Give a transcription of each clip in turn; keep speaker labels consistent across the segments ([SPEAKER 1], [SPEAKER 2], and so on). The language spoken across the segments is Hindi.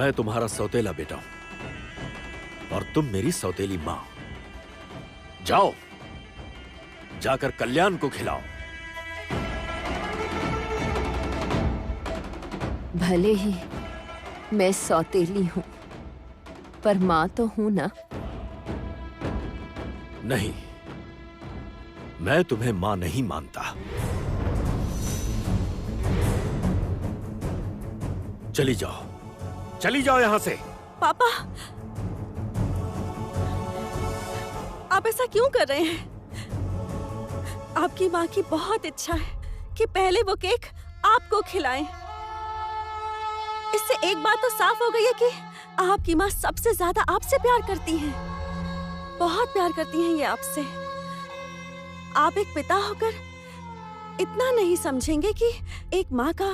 [SPEAKER 1] मैं तुम्हारा सौतेला बेटा हूं और तुम मेरी सौतेली मां। जाओ, जाकर कल्याण को खिलाओ।
[SPEAKER 2] भले ही मैं सौतेली हूं, पर मां तो हूं ना।
[SPEAKER 1] नहीं, मैं तुम्हें मां नहीं मानता। चली जाओ, चली जाओ यहां से।
[SPEAKER 3] पापा, आप ऐसा क्यों कर रहे हैं? आपकी माँ की बहुत इच्छा है कि पहले वो केक आपको खिलाएं। इससे एक बात तो साफ हो गई है कि आपकी माँ सबसे ज्यादा आपसे प्यार करती हैं। बहुत प्यार करती हैं ये आपसे। आप एक पिता होकर इतना नहीं समझेंगे कि एक माँ का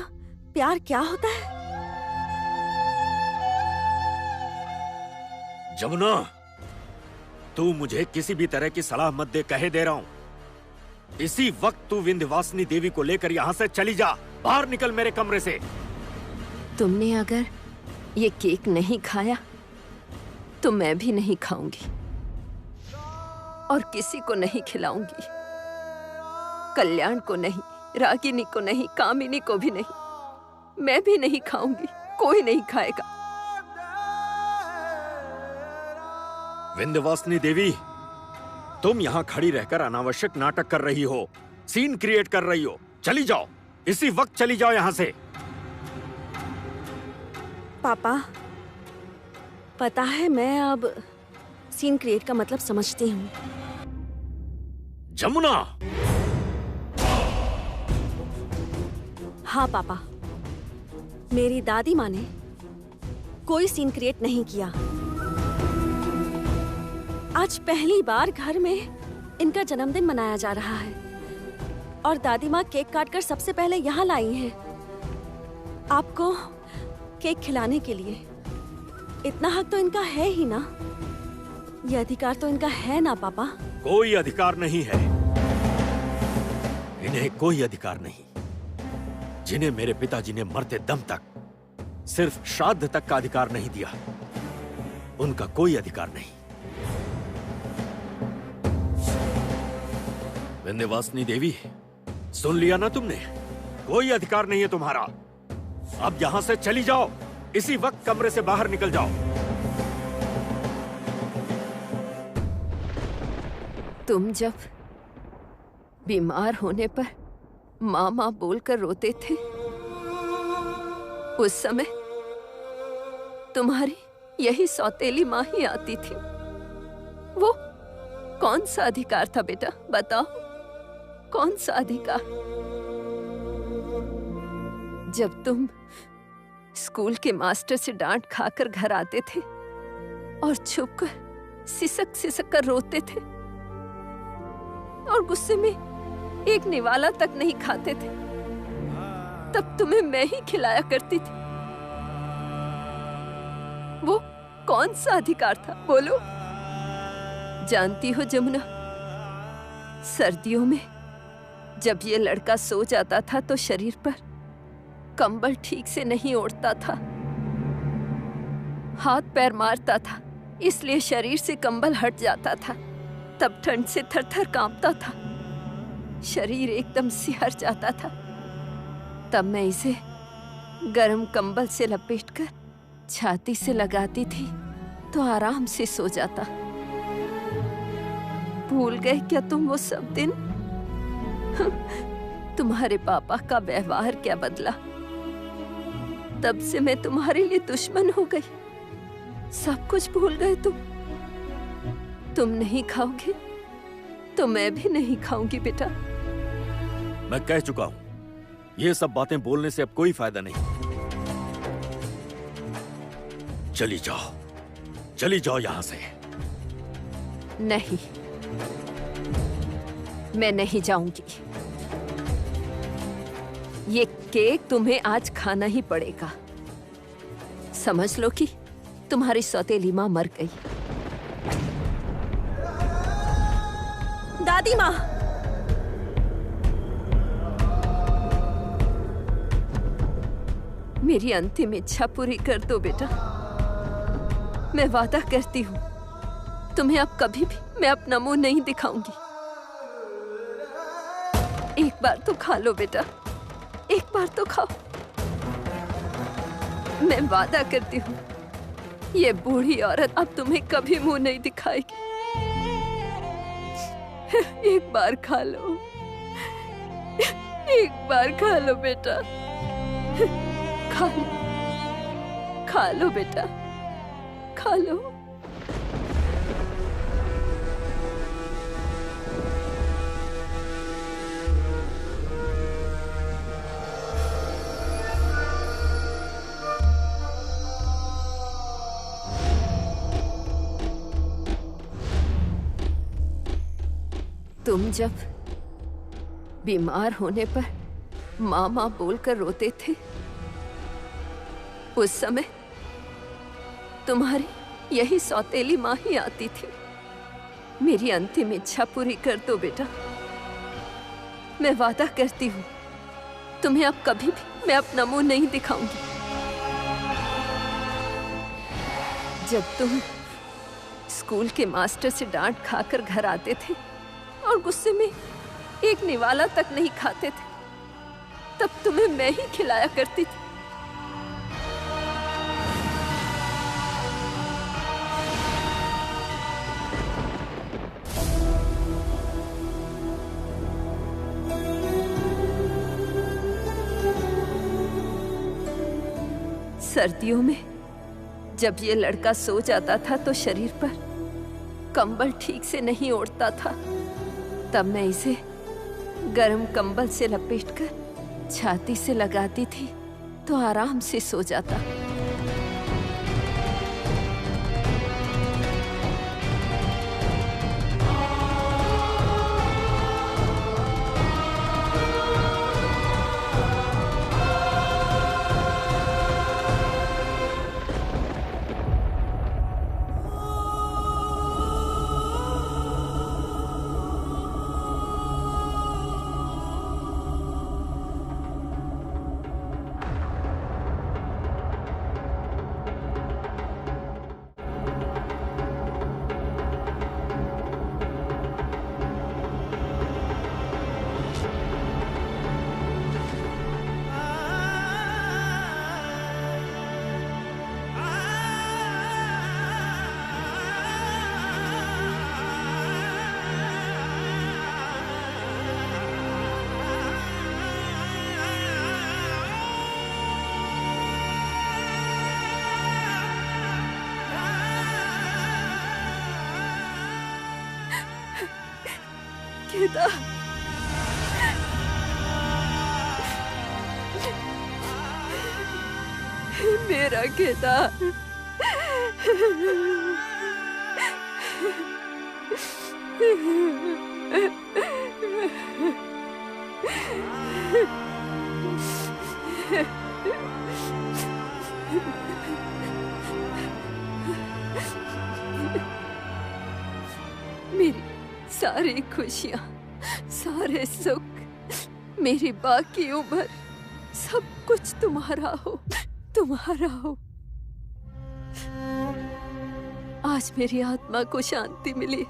[SPEAKER 3] प्यार क्या होता है?
[SPEAKER 1] जमुना, तू मुझे किसी भी तरह की सलाह मत दे, कहे दे रहा हूं। इसी वक्त तू विंध्यवासिनी देवी को लेकर यहां से चली जा। बाहर निकल मेरे कमरे से।
[SPEAKER 2] तुमने अगर ये केक नहीं खाया तो मैं भी नहीं खाऊंगी और किसी को नहीं खिलाऊंगी। कल्याण को नहीं, रागिनी को नहीं, कामिनी को भी नहीं। मैं भी नहीं खाऊंगी, कोई नहीं खाएगा।
[SPEAKER 1] विंध्यवासिनी देवी, तुम यहां खड़ी रहकर अनावश्यक नाटक कर रही हो, सीन क्रिएट कर रही हो। चली जाओ, इसी वक्त चली जाओ यहां से।
[SPEAKER 3] पापा, पता है मैं अब सीन क्रिएट का मतलब समझती हूँ।
[SPEAKER 1] जमुना!
[SPEAKER 3] हाँ पापा, मेरी दादी माँ ने कोई सीन क्रिएट नहीं किया। आज पहली बार घर में इनका जन्मदिन मनाया जा रहा है और दादी माँ केक काटकर सबसे पहले यहाँ लाई हैं आपको केक खिलाने के लिए। इतना हक तो इनका है ही ना, ये अधिकार तो इनका है ना पापा?
[SPEAKER 1] कोई अधिकार नहीं है, इन्हें कोई अधिकार नहीं। जिन्हें मेरे पिताजी ने मरते दम तक सिर्फ श्राद्ध तक का अधिकार नहीं दिया, उनका कोई अधिकार नहीं। विंध्यवासिनी देवी, सुन लिया ना तुमने? कोई अधिकार नहीं है तुम्हारा। अब यहां से चली जाओ, इसी वक्त कमरे से बाहर निकल जाओ।
[SPEAKER 2] तुम जब बीमार होने पर माँ माँ बोलकर रोते थे, उस समय तुम्हारी यही सौतेली माँ ही आती थी। वो कौन सा अधिकार था बेटा, बताओ, कौन सा अधिकार? जब तुम स्कूल के मास्टर से डांट खाकर घर आते थे और छुपकर सिसक सिसक कर रोते थे और गुस्से में एक निवाला तक नहीं खाते थे, तब तुम्हें मैं ही खिलाया करती थी। वो कौन सा अधिकार था, बोलो? जानती हो जमुना, सर्दियों में जब ये लड़का सो जाता था तो शरीर पर कंबल ठीक से नहीं ओढ़ता था, हाथ पैर मारता था, इसलिए शरीर से कंबल हट जाता था। तब ठंड से थरथर कांपता था, शरीर एकदम सिहर जाता था। तब मैं इसे गर्म कंबल से लपेटकर छाती से लगाती थी तो आराम से सो जाता। भूल गए क्या तुम वो सब दिन? तुम्हारे पापा का व्यवहार क्या बदला? तब से मैं तुम्हारे लिए दुश्मन हो गई। सब कुछ भूल गए तुम नहीं खाओगे तो मैं भी नहीं खाऊंगी बेटा।
[SPEAKER 1] मैं कह चुका हूं, ये सब बातें बोलने से अब कोई फायदा नहीं। चली जाओ, चली जाओ यहां से।
[SPEAKER 2] नहीं, मैं नहीं जाऊंगी। ये केक तुम्हें आज खाना ही पड़ेगा। समझ लो कि तुम्हारी सौतेली माँ मर गई।
[SPEAKER 3] दादी माँ,
[SPEAKER 2] मेरी अंतिम इच्छा पूरी कर दो बेटा। मैं वादा करती हूँ तुम्हें अब कभी भी मैं अपना मुंह नहीं दिखाऊंगी। एक बार तो खा लो बेटा, एक बार तो खाओ। मैं वादा करती हूँ ये बूढ़ी औरत अब तुम्हें कभी मुंह नहीं दिखाएगी। एक बार खा लो, एक बार खा लो बेटा, खा लो बेटा, खा लो। तुम जब बीमार होने पर मामा बोलकर रोते थे, उस समय तुम्हारी यही सौतेली माँ ही आती थी। मेरी अंतिम इच्छा पूरी कर दो बेटा। मैं वादा करती हूँ तुम्हें अब कभी भी मैं अपना मुंह नहीं दिखाऊंगी। जब तुम स्कूल के मास्टर से डांट खाकर घर आते थे और गुस्से में एक निवाला तक नहीं खाते थे, तब तुम्हें मैं ही खिलाया करती थी। सर्दियों में जब ये लड़का सो जाता था तो शरीर पर कंबल ठीक से नहीं ओढ़ता था, तब मैं इसे गर्म कंबल से लपेटकर छाती से लगाती थी तो आराम से सो जाता। केदार, मेरा केदार, मेरी सारी खुशियाँ, सारे सुख, मेरी बाकी उम्र, सब कुछ तुम्हारा हो, तुम्हारा हो। आज मेरी आत्मा को शांति मिली।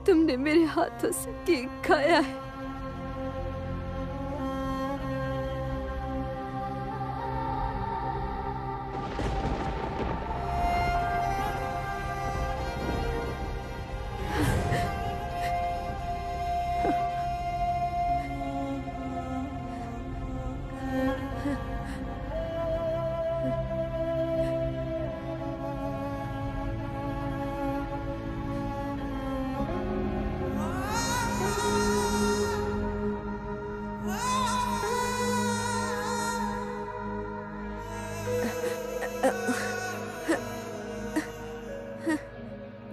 [SPEAKER 2] तुमने मेरे हाथों से केक खाया है।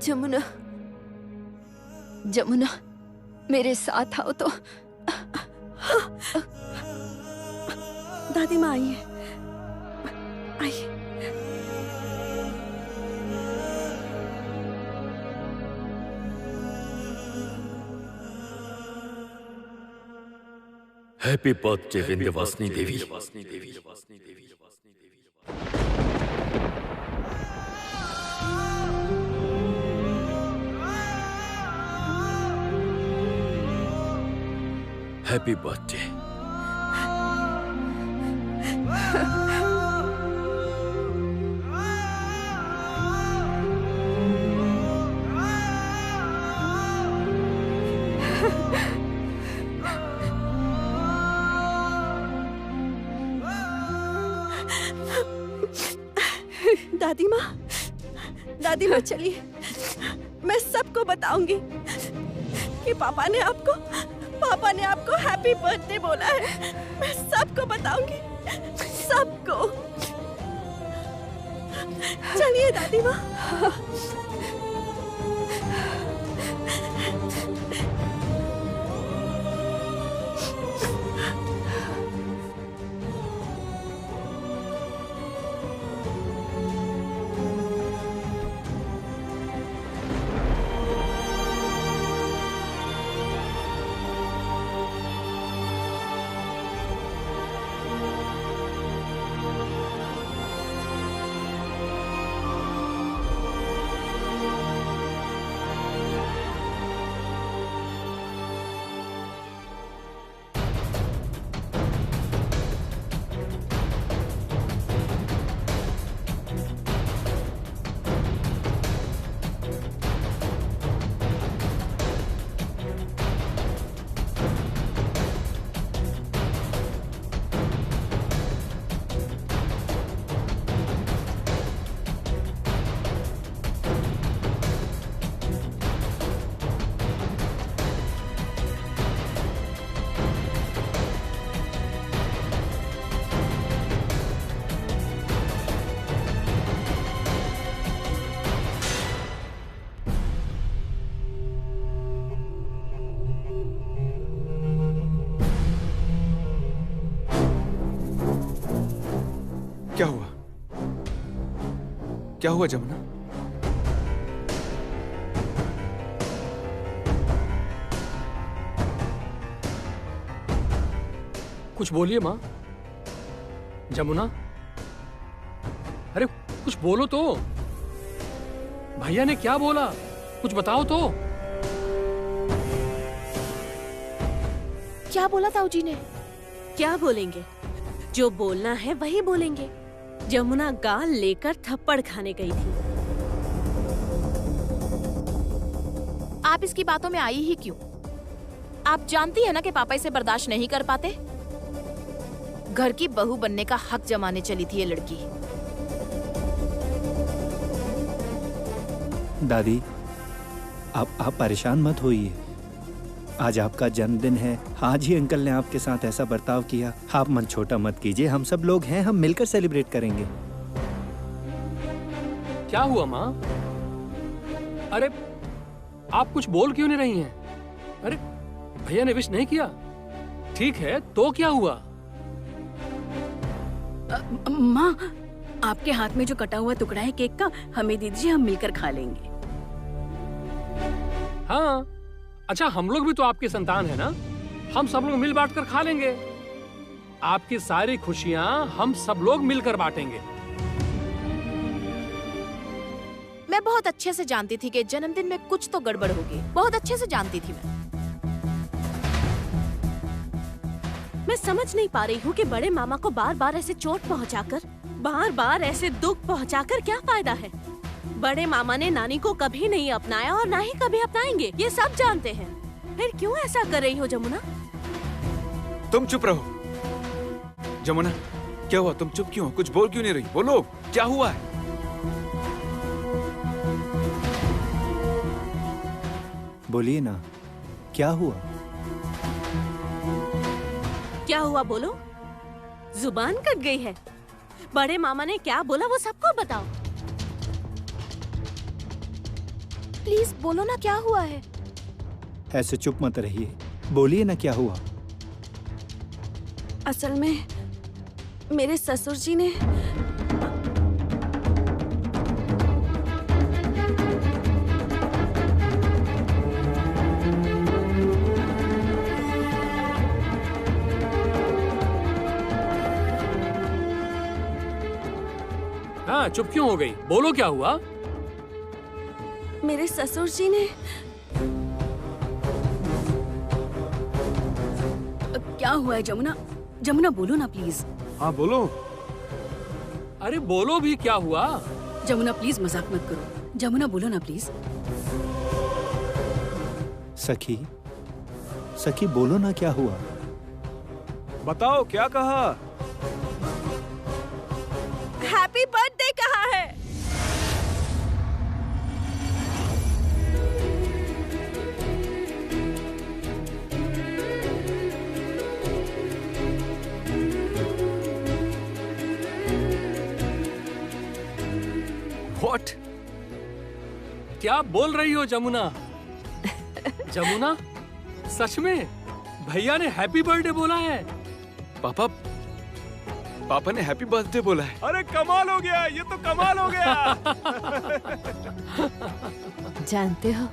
[SPEAKER 2] जमुना, जमुना, मेरे साथ आओ तो।
[SPEAKER 3] दादी माँ आइए, आइए।
[SPEAKER 1] Happy birthday Vindhyavasini Devi. Happy birthday.
[SPEAKER 3] दादी माँ चलिए, मैं सबको बताऊंगी कि पापा ने आपको हैप्पी बर्थडे बोला है। मैं सबको बताऊंगी, सबको। चलिए दादी माँ।
[SPEAKER 4] क्या हुआ? क्या हुआ जमुना?
[SPEAKER 5] कुछ बोलिए माँ। जमुना, अरे कुछ बोलो तो। भैया ने क्या बोला, कुछ बताओ तो।
[SPEAKER 6] क्या बोला ताऊजी ने?
[SPEAKER 3] क्या बोलेंगे? जो बोलना है वही बोलेंगे। जमुना गाल लेकर थप्पड़ खाने गई थी।
[SPEAKER 6] आप इसकी बातों में आई ही क्यों? आप जानती है ना कि पापा इसे बर्दाश्त नहीं कर पाते। घर की बहू बनने का हक जमाने चली थी ये लड़की।
[SPEAKER 7] दादी, आप परेशान मत होइए। आज आपका जन्मदिन है, आज ही अंकल ने आपके साथ ऐसा बर्ताव किया। आप मन छोटा मत कीजिए, हम सब लोग हैं, हम मिलकर सेलिब्रेट करेंगे।
[SPEAKER 5] क्या हुआ माँ? अरे आप कुछ बोल क्यों नहीं रही हैं? अरे भैया ने विश नहीं किया, ठीक है तो क्या हुआ?
[SPEAKER 8] माँ, आपके हाथ में जो कटा हुआ टुकड़ा है केक का, हमें दे दीजिए, हम मिलकर खा लेंगे।
[SPEAKER 5] हाँ, अच्छा हम लोग भी तो आपकी संतान है ना, हम सब लोग मिल बांट कर खा लेंगे। आपकी सारी खुशियाँ हम सब लोग मिलकर बांटेंगे।
[SPEAKER 6] मैं बहुत अच्छे से जानती थी कि जन्मदिन में कुछ तो गड़बड़ होगी। बहुत अच्छे से जानती थी
[SPEAKER 3] मैं समझ नहीं पा रही हूँ कि बड़े मामा को बार बार ऐसे चोट पहुँचाकर, बार बार ऐसे दुख पहुँचाकर क्या फायदा है। बड़े मामा ने नानी को कभी नहीं अपनाया और ना ही कभी अपनाएंगे, ये सब जानते हैं। फिर क्यों ऐसा कर रही हो जमुना?
[SPEAKER 4] तुम चुप रहो। जमुना, क्या हुआ? तुम चुप क्यों? कुछ बोल क्यों नहीं रही? बोलो, क्या हुआ है?
[SPEAKER 7] बोलिए ना, क्या हुआ?
[SPEAKER 3] क्या हुआ बोलो? जुबान कट गई है। बड़े मामा ने क्या बोला वो सबको बताओ।
[SPEAKER 6] प्लीज बोलो ना, क्या हुआ है?
[SPEAKER 7] ऐसे चुप मत रहिए, बोलिए ना क्या हुआ?
[SPEAKER 3] असल में मेरे ससुर जी ने
[SPEAKER 5] हाँ, चुप क्यों हो गई? बोलो क्या हुआ?
[SPEAKER 3] मेरे ससुर जी ने
[SPEAKER 8] क्या हुआ है जमुना? जमुना बोलो ना प्लीज।
[SPEAKER 4] हाँ बोलो।
[SPEAKER 5] अरे बोलो भी, क्या हुआ?
[SPEAKER 8] जमुना प्लीज मजाक मत करो। जमुना बोलो ना प्लीज।
[SPEAKER 7] सखी, सखी बोलो ना क्या हुआ?
[SPEAKER 4] बताओ क्या कहा?
[SPEAKER 3] हैप्पी बर्थडे कहा है।
[SPEAKER 4] What?
[SPEAKER 5] क्या बोल रही हो जमुना? जमुना, सच में भैया ने हैप्पी बर्थडे बोला है?
[SPEAKER 4] पापा ने हैप्पी बर्थडे बोला है। अरे कमाल हो गया, ये तो कमाल हो गया।
[SPEAKER 2] जानते हो,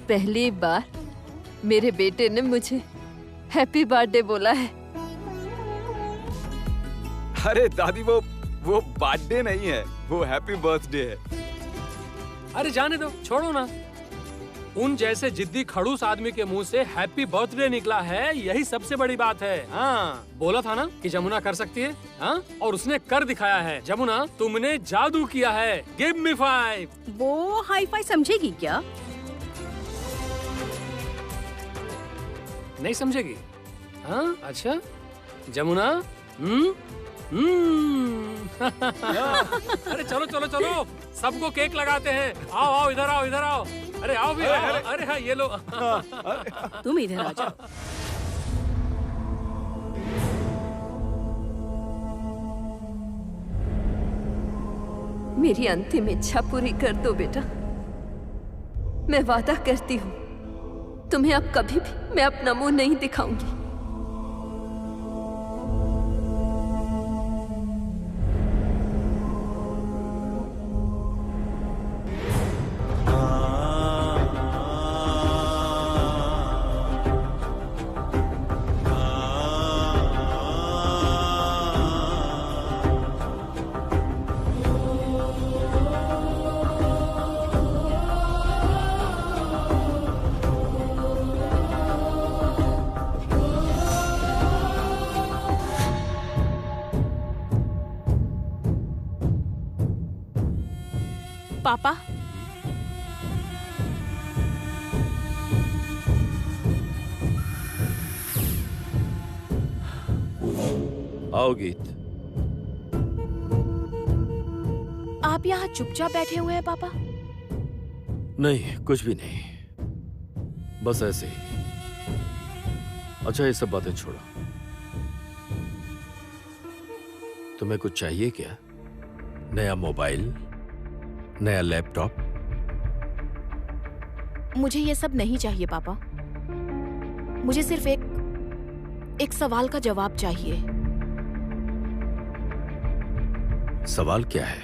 [SPEAKER 2] पहली बार मेरे बेटे ने मुझे हैप्पी बर्थडे बोला है।
[SPEAKER 4] अरे दादी, वो बर्थडे नहीं है, वो हैप्पी बर्थडे है।
[SPEAKER 5] अरे जाने दो, छोड़ो ना। उन जैसे जिद्दी खड़ूस आदमी के मुंह से हैप्पी बर्थडे निकला है, यही सबसे बड़ी बात है। हाँ, बोला था ना कि जमुना कर सकती है। हाँ, और उसने कर दिखाया है। जमुना, तुमने जादू किया है। Give me 5।
[SPEAKER 8] वो हाई फाई समझेगी क्या?
[SPEAKER 5] नहीं समझेगी? हाँ, अच्छा जमुना। अरे चलो चलो चलो, सबको केक लगाते हैं। आओ आओ, इधर आओ, इधर आओ। अरे आओ भी आओ। अरे हाँ, ये लो।
[SPEAKER 8] तुम इधर आ जाओ।
[SPEAKER 2] मेरी अंतिम इच्छा पूरी कर दो बेटा। मैं वादा करती हूँ, तुम्हें अब कभी भी मैं अपना मुंह नहीं दिखाऊंगी।
[SPEAKER 6] पापा,
[SPEAKER 1] आओ गीत।
[SPEAKER 6] आप यहाँ चुपचाप बैठे हुए हैं पापा?
[SPEAKER 1] नहीं, कुछ भी नहीं, बस ऐसे ही। अच्छा, ये सब बातें छोड़ो। तुम्हें कुछ चाहिए क्या? नया मोबाइल, नया लैपटॉप?
[SPEAKER 6] मुझे ये सब नहीं चाहिए पापा। मुझे सिर्फ एक सवाल का जवाब चाहिए।
[SPEAKER 1] सवाल क्या है?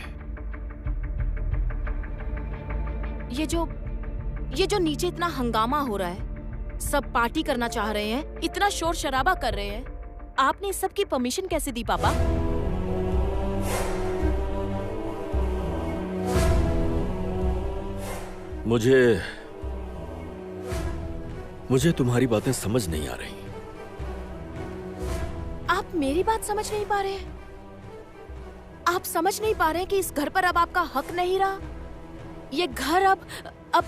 [SPEAKER 6] ये जो नीचे इतना हंगामा हो रहा है, सब पार्टी करना चाह रहे हैं, इतना शोर शराबा कर रहे हैं, आपने इस सब की परमिशन कैसे दी पापा?
[SPEAKER 1] मुझे तुम्हारी बातें समझ नहीं आ रही।
[SPEAKER 6] आप मेरी बात समझ नहीं पा रहे हैं? आप समझ नहीं पा रहे हैं कि इस घर पर अब आपका हक नहीं रहा? ये घर अब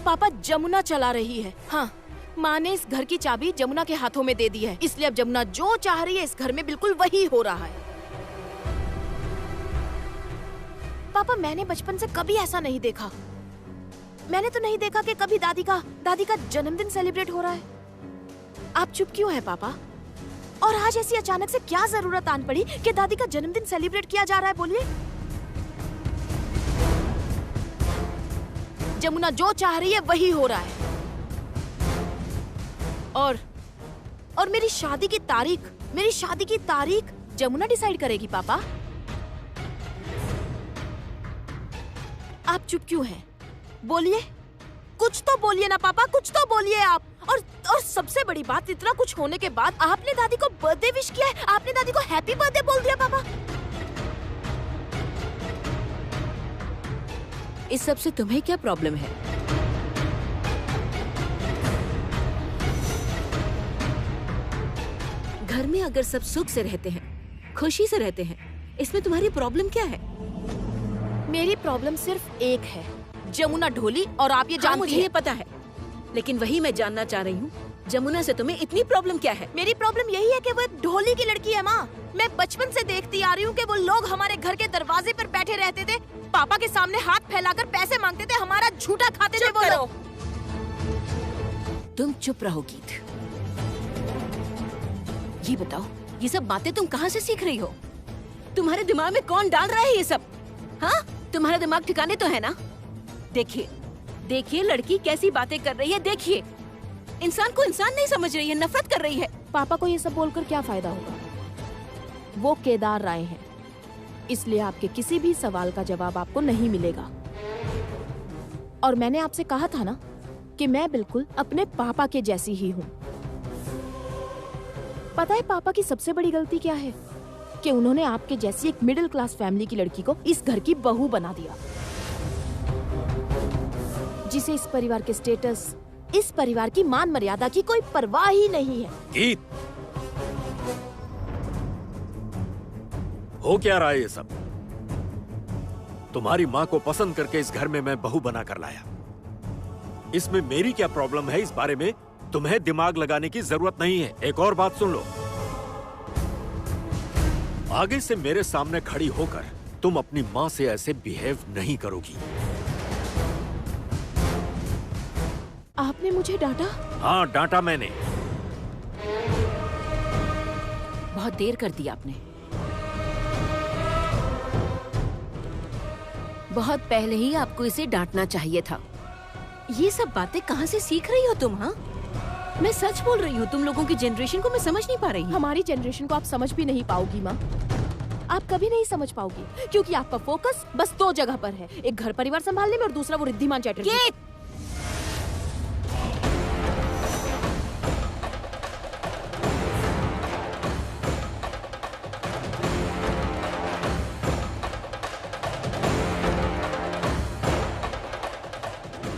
[SPEAKER 6] पापा जमुना चला रही है। हाँ, माँ ने इस घर की चाबी जमुना के हाथों में दे दी है, इसलिए अब जमुना जो चाह रही है इस घर में बिल्कुल वही हो रहा है। पापा, मैंने बचपन से कभी ऐसा नहीं देखा। मैंने तो नहीं देखा कि कभी दादी का जन्मदिन सेलिब्रेट हो रहा है। आप चुप क्यों हैं पापा? और आज ऐसी अचानक से क्या जरूरत आन पड़ी कि दादी का जन्मदिन सेलिब्रेट किया जा रहा है? बोलिए। जमुना जो चाह रही है वही हो रहा है। और मेरी शादी की तारीख जमुना डिसाइड करेगी पापा। आप चुप क्यों हैं? बोलिए, कुछ तो बोलिए ना पापा, कुछ तो बोलिए आप। और सबसे बड़ी बात, इतना कुछ होने के बाद आपने दादी को बर्थडे विश किया है, आपने दादी को हैप्पी बर्थडे बोल दिया पापा।
[SPEAKER 8] इस सब से तुम्हें क्या प्रॉब्लम है? घर में अगर सब सुख से रहते हैं, खुशी से रहते हैं, इसमें तुम्हारी प्रॉब्लम क्या है?
[SPEAKER 6] मेरी प्रॉब्लम सिर्फ एक है, जमुना ढोली, और आप ये
[SPEAKER 8] हाँ,
[SPEAKER 6] जानती
[SPEAKER 8] मुझे
[SPEAKER 6] हैं।
[SPEAKER 8] ये पता है, लेकिन वही मैं जानना चाह रही हूँ, जमुना से तुम्हें इतनी प्रॉब्लम क्या है?
[SPEAKER 6] मेरी प्रॉब्लम यही है कि वो एक ढोली की लड़की है माँ। मैं बचपन से देखती आ रही हूँ कि वो लोग हमारे घर के दरवाजे पर बैठे रहते थे, पापा के सामने हाथ फैलाकर पैसे मांगते थे, हमारा झूठा खाते थे वो लोग।
[SPEAKER 8] तुम चुप रहो गीत। ये बताओ, ये सब बातें तुम कहाँ से सीख रही हो? तुम्हारे दिमाग में कौन डाल रहा है ये सब? हाँ, तुम्हारा दिमाग ठिकाने तो है ना? देखिए, देखिए लड़की कैसी बातें कर रही है, देखिए। इंसान को इंसान नहीं समझ रही है, नफरत कर रही है।
[SPEAKER 6] पापा को ये सब बोलकर क्या फायदा होगा? वो केदार राय हैं, इसलिए आपके किसी भी सवाल का जवाब आपको नहीं मिलेगा। और मैंने आपसे कहा था ना कि मैं बिल्कुल अपने पापा के जैसी ही हूँ। पता है पापा की सबसे बड़ी गलती क्या है? कि उन्होंने आपके जैसी एक मिडिल क्लास फैमिली की लड़की को इस घर की बहू बना दिया, जिसे इस परिवार के स्टेटस, इस परिवार की मान मर्यादा की कोई परवाह ही नहीं है।
[SPEAKER 1] गीत, हो क्या रहा है ये सब? तुम्हारी माँ को पसंद करके इस घर में मैं बहू बना कर लाया। इसमें मेरी क्या प्रॉब्लम है, इस बारे में तुम्हें दिमाग लगाने की जरूरत नहीं है। एक और बात सुन लो, आगे से मेरे सामने खड़ी होकर तुम अपनी माँ से ऐसे बिहेव नहीं करोगी।
[SPEAKER 6] आपने मुझे डांटा?
[SPEAKER 1] हाँ, डांटा मैंने।
[SPEAKER 8] बहुत देर कर दी आपने। बहुत पहले ही आपको इसे डांटना चाहिए था। ये सब बातें कहाँ से सीख रही हो तुम? हाँ, मैं सच बोल रही हूँ, तुम लोगों की जनरेशन को मैं समझ नहीं पा रही हूँ।
[SPEAKER 6] हमारी जनरेशन को आप समझ भी नहीं पाओगी माँ, आप कभी नहीं समझ पाओगी, क्योंकि आपका फोकस बस दो जगह पर है, एक घर परिवार संभालने में और दूसरा वो रिद्धिमान चैटर्जी।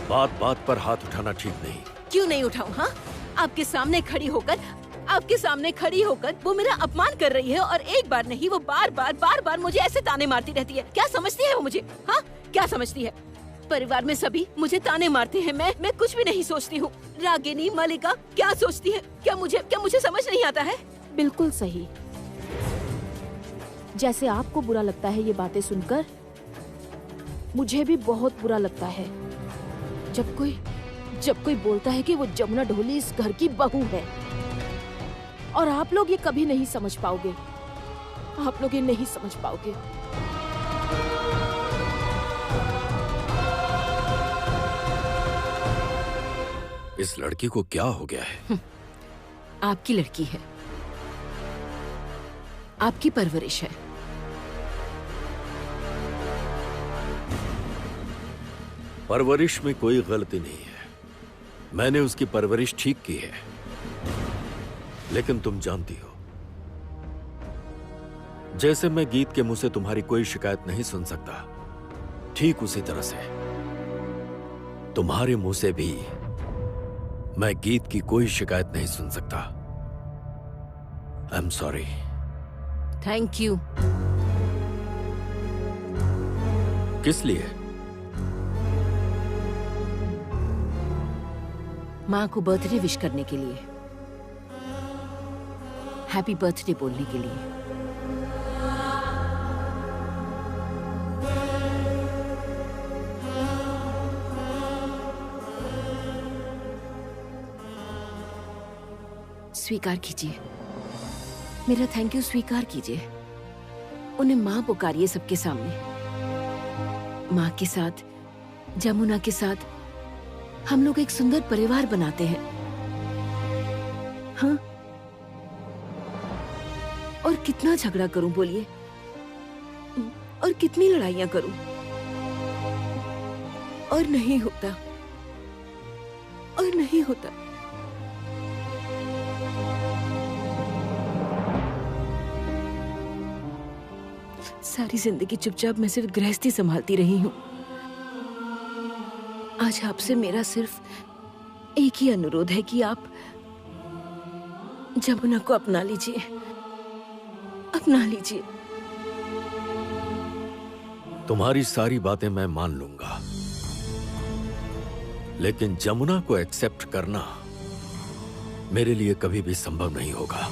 [SPEAKER 1] बात बात पर हाथ उठाना ठीक नहीं।
[SPEAKER 8] क्यों नहीं उठाऊं? हाँ, आपके सामने खड़ी होकर वो मेरा अपमान कर रही है, और एक बार नहीं, वो बार बार मुझे ऐसे ताने मारती रहती है। क्या समझती है वो मुझे? हाँ, क्या समझती है? परिवार में सभी मुझे ताने मारते हैं, मैं कुछ भी नहीं सोचती हूँ। रागिनी, मलिका क्या सोचती है? क्या मुझे समझ नहीं आता है?
[SPEAKER 6] बिल्कुल सही। जैसे आपको बुरा लगता है ये बातें सुनकर, मुझे भी बहुत बुरा लगता है जब कोई बोलता है कि वो जमुना ढोली इस घर की बहू है। और आप लोग ये कभी नहीं समझ पाओगे, आप लोग ये नहीं समझ पाओगे।
[SPEAKER 1] इस लड़की को क्या हो गया है?
[SPEAKER 8] आपकी लड़की है, आपकी परवरिश है।
[SPEAKER 1] परवरिश में कोई गलती नहीं है, मैंने उसकी परवरिश ठीक की है। लेकिन तुम जानती हो, जैसे मैं गीत के मुंह से तुम्हारी कोई शिकायत नहीं सुन सकता, ठीक उसी तरह से तुम्हारे मुंह से भी मैं गीत की कोई शिकायत नहीं सुन सकता। I am sorry.
[SPEAKER 8] Thank you.
[SPEAKER 1] किस लिए?
[SPEAKER 8] माँ को बर्थडे विश करने के लिए, हैप्पी बर्थडे बोलने के लिए। स्वीकार कीजिए, मेरा थैंक यू स्वीकार कीजिए। उन्हें माँ पुकारिए सबके सामने। माँ के साथ, जमुना के साथ हम लोग एक सुंदर परिवार बनाते हैं। हाँ, और कितना झगड़ा करूं बोलिए, और कितनी लड़ाइयां करूं, और नहीं होता, और नहीं होता। सारी जिंदगी चुपचाप मैं सिर्फ गृहस्थी संभालती रही हूं। आज आपसे मेरा सिर्फ एक ही अनुरोध है कि आप जमुना को अपना लीजिए, अपना लीजिए।
[SPEAKER 1] तुम्हारी सारी बातें मैं मान लूंगा, लेकिन जमुना को एक्सेप्ट करना मेरे लिए कभी भी संभव नहीं होगा।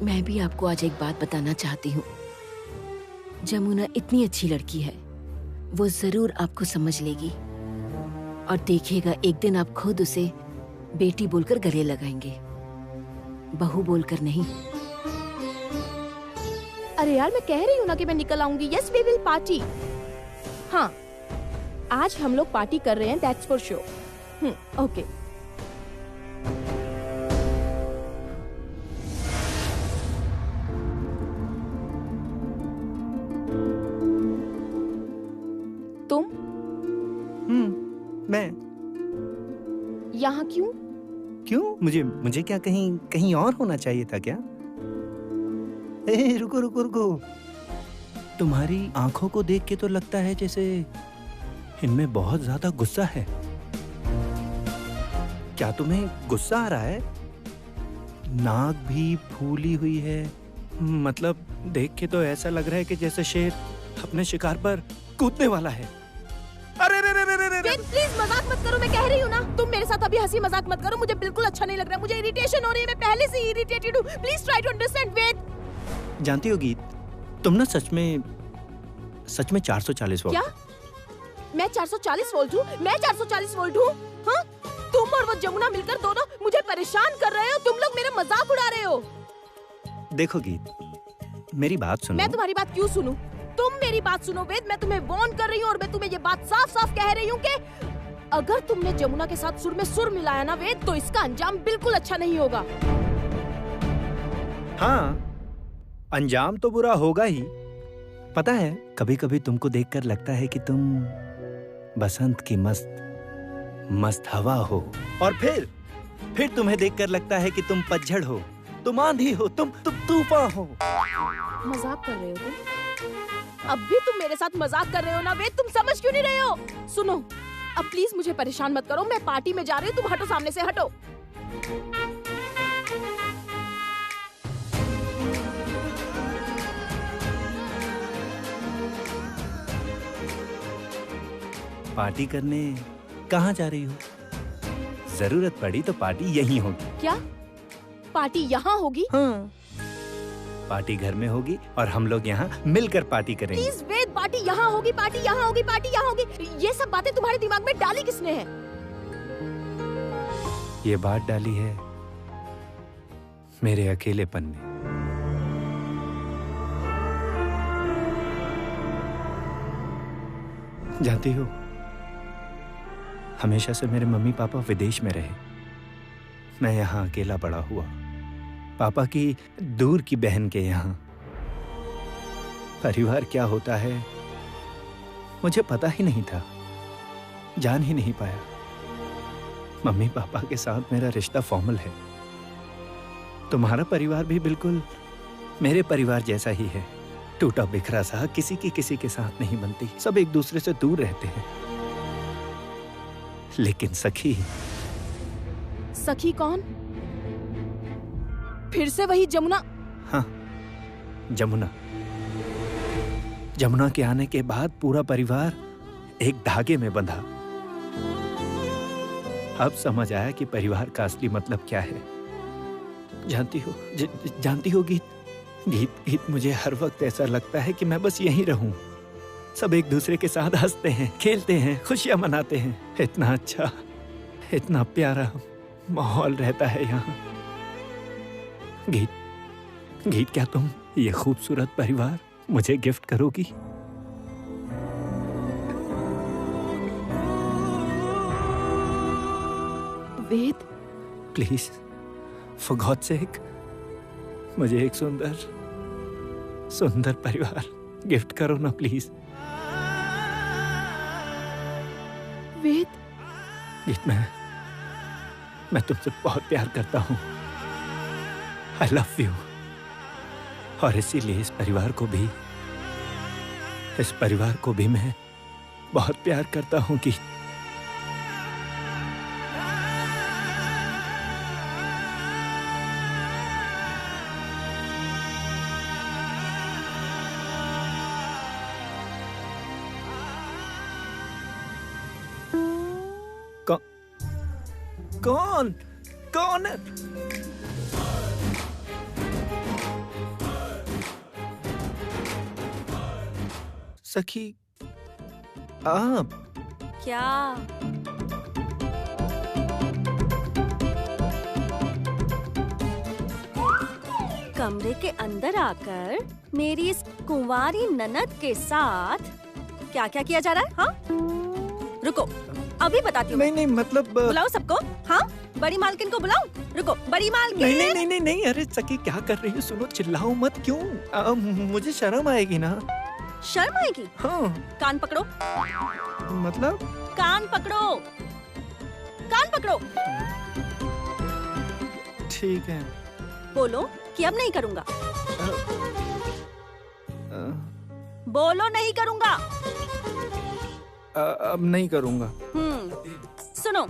[SPEAKER 8] मैं भी आपको आज एक बात बताना चाहती हूँ। जमुना इतनी अच्छी लड़की है, वो जरूर आपको समझ लेगी और देखिएगा एक दिन आप खुद उसे बेटी बोलकर गले लगाएंगे, बहू बोलकर नहीं।
[SPEAKER 6] अरे यार, मैं कह रही हूँ ना कि मैं निकल आऊंगी। Yes we will party. हाँ, आज हम लोग पार्टी कर रहे हैं, दैट्स फॉर श्योर। ओके। तुम
[SPEAKER 7] मैं
[SPEAKER 6] यहाँ क्यों?
[SPEAKER 7] क्यों? मुझे क्या कहीं और होना चाहिए था क्या? रुको रुको रुको, तुम्हारी आंखों को देख के तो लगता है जैसे इनमें बहुत ज्यादा गुस्सा है। क्या तुम्हें गुस्सा आ रहा है? नाक भी फूली हुई है, मतलब देख के तो ऐसा लग रहा है कि जैसे शेर अपने शिकार पर कूदने वाला है। अरे रे रे रे रे रे,
[SPEAKER 6] प्लीज मजाक मत करो, मैं कह रही हूँ ना। तुम मेरे साथ अभी हंसी मजाक मत करो, मुझे बिल्कुल अच्छा नहीं लग रहा है, मुझे इरिटेशन हो रही है, मैं पहले से ही इरिटेटेड हूँ। Please try to understand. Ved,
[SPEAKER 7] जानती हो गीत, तुम ना सच में 440 वोल्ट।
[SPEAKER 6] क्या मैं 440 वोल्ट हूँ? मैं 440 वोल्ट हूँ? हाँ? तुम और वो जमुना मिलकर दोनों मुझे परेशान कर रहे हो। तुम लोग मेरा मजाक उड़ा रहे हो।
[SPEAKER 7] देखो गीत, मेरी बात सुनो।
[SPEAKER 6] मैं तुम्हारी बात क्यों सुनूं? तुम मेरी बात सुनो वेद, मैं तुम्हें वार्न कर रही हूँ और मैं तुम्हें ये बात साफ साफ कह रही हूँ कि अगर तुमने जमुना के साथ सुर में सुर मिलाया ना वेद, तो इसका अंजाम बिल्कुल अच्छा नहीं होगा।
[SPEAKER 7] हाँ, अंजाम तो बुरा होगा ही। पता है, कभी कभी तुमको देखकर लगता है कि तुम बसंत की मस्त हवा हो, और फिर तुम्हें देखकर लगता है कि तुम पतझड़ हो, तुम आंधी हो, तुम तूफान हो।
[SPEAKER 6] मजाक कर रहे हो तुम? अब भी तुम मेरे साथ मजाक कर रहे हो ना वेद? तुम समझ क्यों नहीं रहे हो? सुनो, अब प्लीज मुझे परेशान मत करो, मैं पार्टी में जा रही हूँ, तुम हटो, सामने से हटो।
[SPEAKER 7] पार्टी करने कहाँ जा रही हो? जरूरत पड़ी तो पार्टी यहीं होगी।
[SPEAKER 6] क्या पार्टी यहाँ होगी?
[SPEAKER 7] हाँ, पार्टी घर में होगी और हम लोग यहाँ मिलकर पार्टी करेंगे।
[SPEAKER 6] प्लीज वेद, पार्टी यहाँ होगी, पार्टी यहाँ होगी, पार्टी यहाँ होगी, ये सब बातें तुम्हारे दिमाग में डाली किसने है?
[SPEAKER 7] ये बात डाली है मेरे अकेलेपन ने। जानती हो, हमेशा से मेरे मम्मी पापा विदेश में रहे, मैं यहाँ अकेला बड़ा हुआ, पापा की दूर की बहन के यहाँ। परिवार क्या होता है मुझे पता ही नहीं था, जान ही नहीं पाया। मम्मी पापा के साथ मेरा रिश्ता फॉर्मल है। तुम्हारा परिवार भी बिल्कुल मेरे परिवार जैसा ही है, टूटा बिखरा सा, किसी की किसी के साथ नहीं बनती, सब एक दूसरे से दूर रहते हैं। लेकिन सखी
[SPEAKER 6] कौन? फिर से वही जमुना?
[SPEAKER 7] हाँ, जमुना के आने के बाद पूरा परिवार एक धागे में बंधा। अब समझ आया कि परिवार का असली मतलब क्या है। जानती हो गीत, मुझे हर वक्त ऐसा लगता है कि मैं बस यहीं रहूं। सब एक दूसरे के साथ हंसते हैं, खेलते हैं, खुशियां मनाते हैं। इतना अच्छा, इतना प्यारा माहौल रहता है यहाँ। गीत, क्या तुम ये खूबसूरत परिवार मुझे गिफ्ट करोगी?
[SPEAKER 6] वेद,
[SPEAKER 7] प्लीज, फॉर गॉड सेक, मुझे एक सुंदर परिवार गिफ्ट करो ना प्लीज।
[SPEAKER 6] वेद,
[SPEAKER 7] गीत, मैं तुमसे बहुत प्यार करता हूँ। I love you. और इसीलिए इस परिवार को भी इस परिवार को भी मैं बहुत प्यार करता हूँ कि कौन कौन है? सखी आप
[SPEAKER 3] क्या? कमरे के अंदर आकर मेरी इस कुंवारी ननद के साथ क्या क्या किया जा रहा है? हाँ, रुको, अभी बताती हूँ।
[SPEAKER 7] नहीं नहीं मतलब
[SPEAKER 3] बुलाओ सबको। हाँ, बड़ी मालकिन को बुलाओ। रुको, बड़ी मालकिन।
[SPEAKER 7] नहीं नहीं नहीं नहीं नहीं, अरे सखी क्या कर रही हो? सुनो, चिल्लाओ मत। क्यों? मुझे शर्म आएगी ना।
[SPEAKER 3] शर्म आएगी?
[SPEAKER 7] हाँ।
[SPEAKER 3] कान पकड़ो।
[SPEAKER 7] मतलब? कान
[SPEAKER 3] पकड़ो, कान पकड़ो।
[SPEAKER 7] ठीक है।
[SPEAKER 3] बोलो कि अब नहीं करूँगा। बोलो नहीं करूँगा।
[SPEAKER 7] अब नहीं करूँगा।
[SPEAKER 3] सुनो,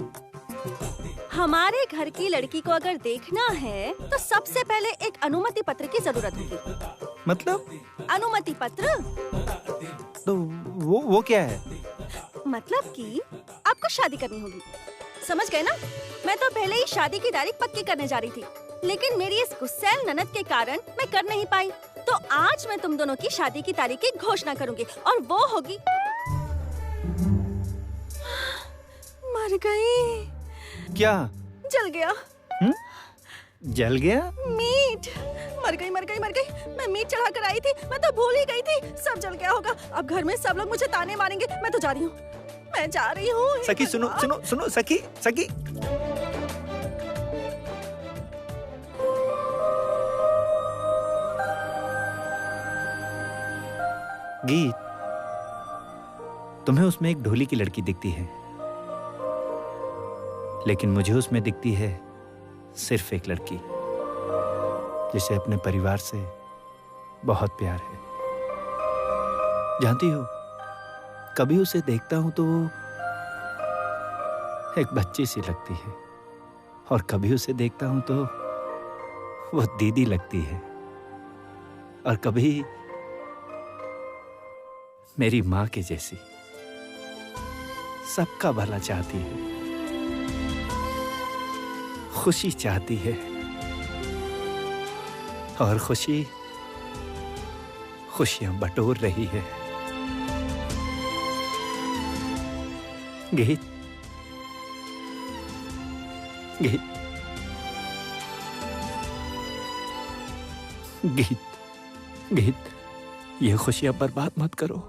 [SPEAKER 3] हमारे घर की लड़की को अगर देखना है तो सबसे पहले एक अनुमति पत्र की जरूरत होगी।
[SPEAKER 7] मतलब?
[SPEAKER 3] अनुमति पत्र?
[SPEAKER 7] तो वो क्या है?
[SPEAKER 3] मतलब कि आपको शादी करनी होगी। समझ गए ना? मैं तो पहले ही शादी की तारीख पक्की करने जा रही थी, लेकिन मेरी इस गुस्सैल ननद के कारण मैं कर नहीं पाई। तो आज मैं तुम दोनों की शादी की तारीख की घोषणा करूंगी और वो होगी। मर गई।
[SPEAKER 7] क्या?
[SPEAKER 3] जल गया।
[SPEAKER 7] जल गया?
[SPEAKER 3] मीट। मर गई मर गई मर गई। मैं मीट चढ़ा कर आई थी, मैं तो भूल ही गई थी। सब जल गया होगा। अब घर में सब लोग मुझे ताने मारेंगे। मैं तो जा रही हूँ, मैं जा रही हूँ।
[SPEAKER 7] सखी सुनो सुनो सुनो, सखी सखी। गीत, तुम्हें उसमें एक ढोली की लड़की दिखती है, लेकिन मुझे उसमें दिखती है सिर्फ एक लड़की जिसे अपने परिवार से बहुत प्यार है। जानती हो, कभी उसे देखता हूं तो वो एक बच्ची सी लगती है, और कभी उसे देखता हूं तो वो दीदी लगती है, और कभी मेरी माँ के जैसी। सबका भला चाहती है, खुशी चाहती है, और खुशियां बटोर रही है। गीत, गीत, गीत, गीत, ये खुशियां बर्बाद मत करो।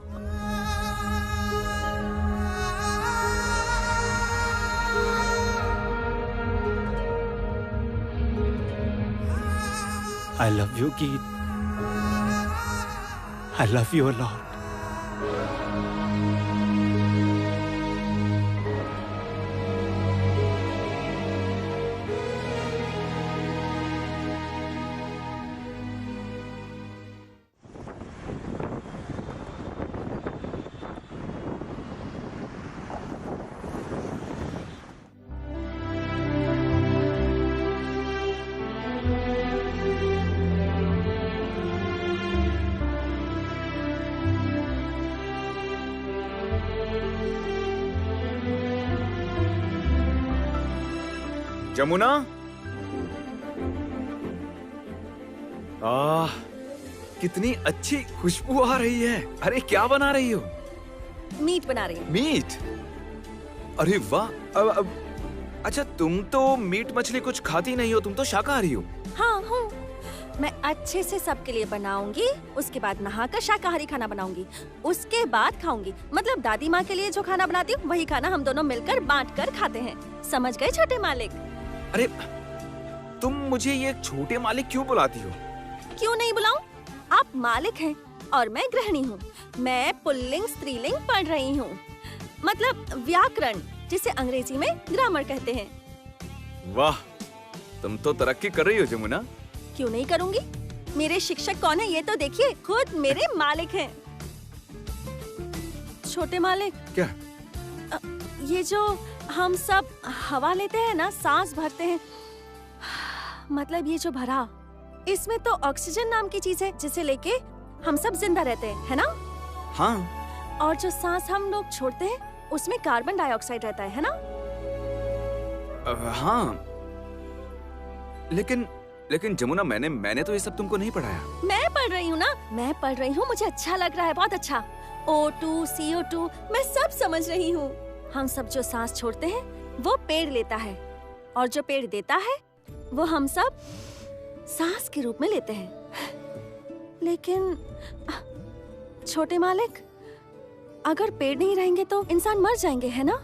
[SPEAKER 7] I love you, Geet. I love you a lot.
[SPEAKER 4] Jamuna, कितनी अच्छी खुशबू आ रही है। अरे क्या बना रही हो?
[SPEAKER 3] मीट बना रही हूँ।
[SPEAKER 4] मीट? अरे वाह। अच्छा, तुम तो मीट मछली कुछ खाती नहीं हो, तुम तो शाकाहारी हो।
[SPEAKER 3] हाँ हूँ। मैं अच्छे से सबके लिए बनाऊंगी, उसके बाद नहाकर शाकाहारी खाना बनाऊंगी, उसके बाद खाऊंगी। मतलब दादी माँ के लिए जो खाना बनाती हूँ वही खाना हम दोनों मिलकर बांट कर खाते हैं। समझ गए छोटे मालिक?
[SPEAKER 4] अरे तुम मुझे ये छोटे मालिक क्यों बुलाती हो?
[SPEAKER 3] क्यों नहीं बुलाऊं? आप मालिक हैं और मैं गृहिणी हूँ। मैं पुल्लिंग स्त्रीलिंग पढ़ रही हूँ, मतलब व्याकरण, जिसे अंग्रेजी में ग्रामर कहते हैं।
[SPEAKER 4] वाह, तुम तो तरक्की कर रही हो जमुना।
[SPEAKER 3] क्यों नहीं करूँगी? मेरे शिक्षक कौन है ये तो देखिए, खुद मेरे मालिक हैं। छोटे मालिक,
[SPEAKER 4] क्या?
[SPEAKER 3] ये जो हम सब हवा लेते हैं ना, सांस भरते हैं, मतलब ये जो भरा, इसमें तो ऑक्सीजन नाम की चीज है जिसे लेके हम सब जिंदा रहते हैं, है ना?
[SPEAKER 4] हाँ।
[SPEAKER 3] और जो सांस हम लोग छोड़ते हैं उसमें कार्बन डाइऑक्साइड रहता है ना?
[SPEAKER 4] हाँ, लेकिन जमुना, मैंने तो ये सब तुमको नहीं पढ़ाया।
[SPEAKER 3] मैं पढ़ रही हूँ ना, मैं पढ़ रही हूँ, मुझे अच्छा लग रहा है, बहुत अच्छा। O2, CO2, मैं सब समझ रही हूँ। हम सब जो सांस छोड़ते हैं वो पेड़ लेता है, और जो पेड़ देता है वो हम सब सांस के रूप में लेते हैं। लेकिन छोटे मालिक, अगर पेड़ नहीं रहेंगे तो इंसान मर जाएंगे, है ना?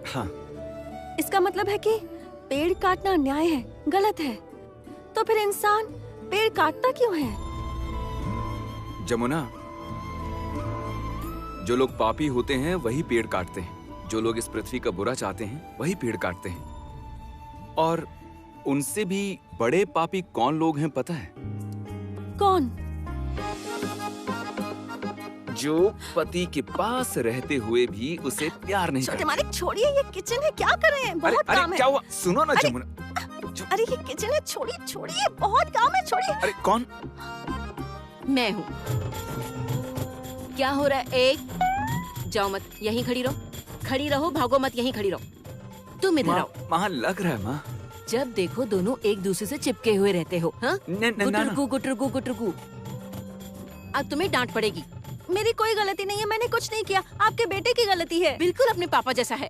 [SPEAKER 4] हाँ।
[SPEAKER 3] इसका मतलब है कि पेड़ काटना अन्याय है, गलत है। तो फिर इंसान पेड़ काटता क्यों है?
[SPEAKER 4] जमुना, जो लोग पापी होते हैं वही पेड़ काटते हैं। जो लोग इस पृथ्वी का बुरा चाहते हैं वही पेड़ काटते हैं। और उनसे भी बड़े पापी कौन लोग हैं पता है?
[SPEAKER 3] कौन?
[SPEAKER 4] जो पति के पास रहते हुए भी उसे प्यार नहीं
[SPEAKER 3] छोटे
[SPEAKER 4] करते।
[SPEAKER 3] मालिक छोड़िए, ये किचन है, क्या कर रहे हैं? बहुत
[SPEAKER 4] अरे
[SPEAKER 3] काम है।
[SPEAKER 4] क्या हुआ? सुनो ना
[SPEAKER 3] अरे,
[SPEAKER 4] जमुना।
[SPEAKER 3] अरे ये किचन है, छोड़िए, बहुत काम है, छोड़िए।
[SPEAKER 4] अरे कौन?
[SPEAKER 8] मैं हूँ। क्या हो रहा है? एक जाओ मत, यहीं खड़ी रहो, भागो मत, यहीं खड़ी रहो। तुम इधर आओ।
[SPEAKER 4] वहाँ लग रहा है माँ।
[SPEAKER 8] जब देखो दोनों एक दूसरे से चिपके हुए रहते हो। हाँ? गुटरगू। अब तुम्हें डांट पड़ेगी।
[SPEAKER 3] मेरी कोई गलती नहीं है, मैंने कुछ नहीं किया, आपके बेटे की गलती है।
[SPEAKER 8] बिल्कुल अपने पापा जैसा है।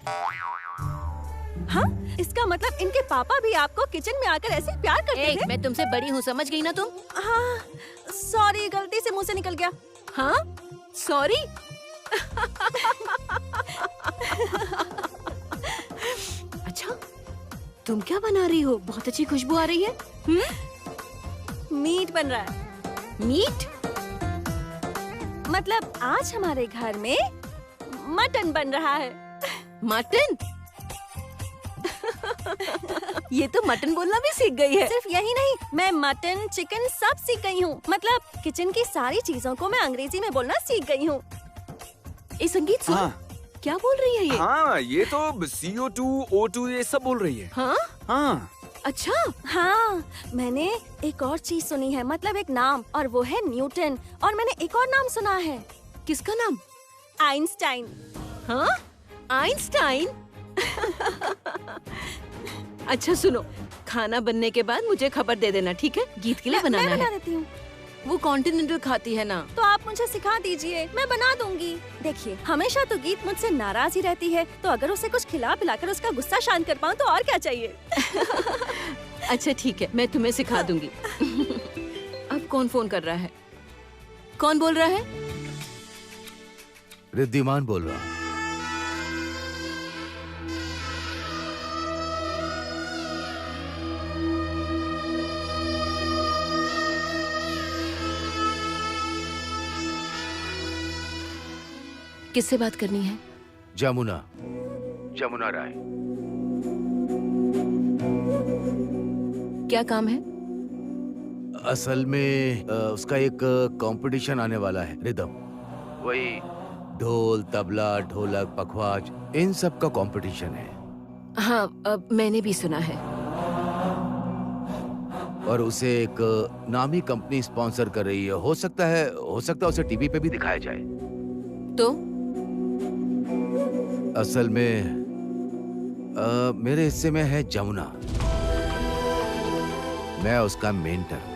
[SPEAKER 3] हाँ? इसका मतलब इनके पापा भी आपको किचन में आकर ऐसे प्यार करते थे?
[SPEAKER 8] मैं तुमसे बड़ी हूँ, समझ गई ना तुम?
[SPEAKER 3] हाँ, सॉरी, गलती से मुंह से निकल गया।
[SPEAKER 8] हाँ? सॉरी? अच्छा, तुम क्या बना रही हो? बहुत अच्छी खुशबू आ रही है।
[SPEAKER 3] मीट बन रहा है।
[SPEAKER 8] मीट?
[SPEAKER 3] मतलब आज हमारे घर में मटन बन रहा है।
[SPEAKER 8] मटन? ये तो मटन बोलना भी सीख गई है।
[SPEAKER 3] सिर्फ यही नहीं, मैं मटन, चिकन सब सीख गई हूँ। मतलब किचन की सारी चीजों को मैं अंग्रेजी में बोलना सीख गई हूँ।
[SPEAKER 8] ये संगीत सुन।
[SPEAKER 4] हाँ।
[SPEAKER 8] क्या बोल रही है ये?
[SPEAKER 4] हाँ, ये तो CO2, O2 ये सब बोल रही है।
[SPEAKER 8] हाँ?
[SPEAKER 4] हाँ।
[SPEAKER 8] अच्छा।
[SPEAKER 3] हाँ, मैंने एक और चीज सुनी है, मतलब एक नाम, और वो है न्यूटन। और मैंने एक और नाम सुना है।
[SPEAKER 8] किसका नाम?
[SPEAKER 3] आइंस्टाइन।
[SPEAKER 8] हाँ? आइंस्टाइन? अच्छा सुनो, खाना बनने के बाद मुझे खबर दे देना, ठीक है? गीत के लिए बनाना
[SPEAKER 3] मैं बना
[SPEAKER 8] है।
[SPEAKER 3] देती हूँ।
[SPEAKER 8] वो कॉन्टिनेंटल खाती है ना।
[SPEAKER 3] तो आप मुझे सिखा दीजिए, मैं बना दूंगी। देखिए, हमेशा तो गीत मुझसे नाराज ही रहती है, तो अगर उसे कुछ खिला पिलाकर उसका गुस्सा शांत कर पाऊँ तो और क्या चाहिए।
[SPEAKER 8] अच्छा ठीक है, मैं तुम्हें सिखा दूंगी। अब कौन फोन कर रहा है? कौन बोल रहा है?
[SPEAKER 9] रिद्धिमान बोल रहा हूँ।
[SPEAKER 8] किससे बात करनी है?
[SPEAKER 9] जमुना राय।
[SPEAKER 8] क्या काम है?
[SPEAKER 9] असल में उसका एक कंपटीशन आने वाला है, रिदम। वही ढोल, तबला, ढोलक, पखवाज, इन सब का कंपटीशन है।
[SPEAKER 8] हाँ, मैंने भी सुना है।
[SPEAKER 9] और उसे एक नामी कंपनी स्पॉन्सर कर रही है। हो सकता है उसे टीवी पे भी दिखाया जाए।
[SPEAKER 8] तो
[SPEAKER 9] असल में मेरे हिस्से में है जमुना। मैं उसका मेंटर।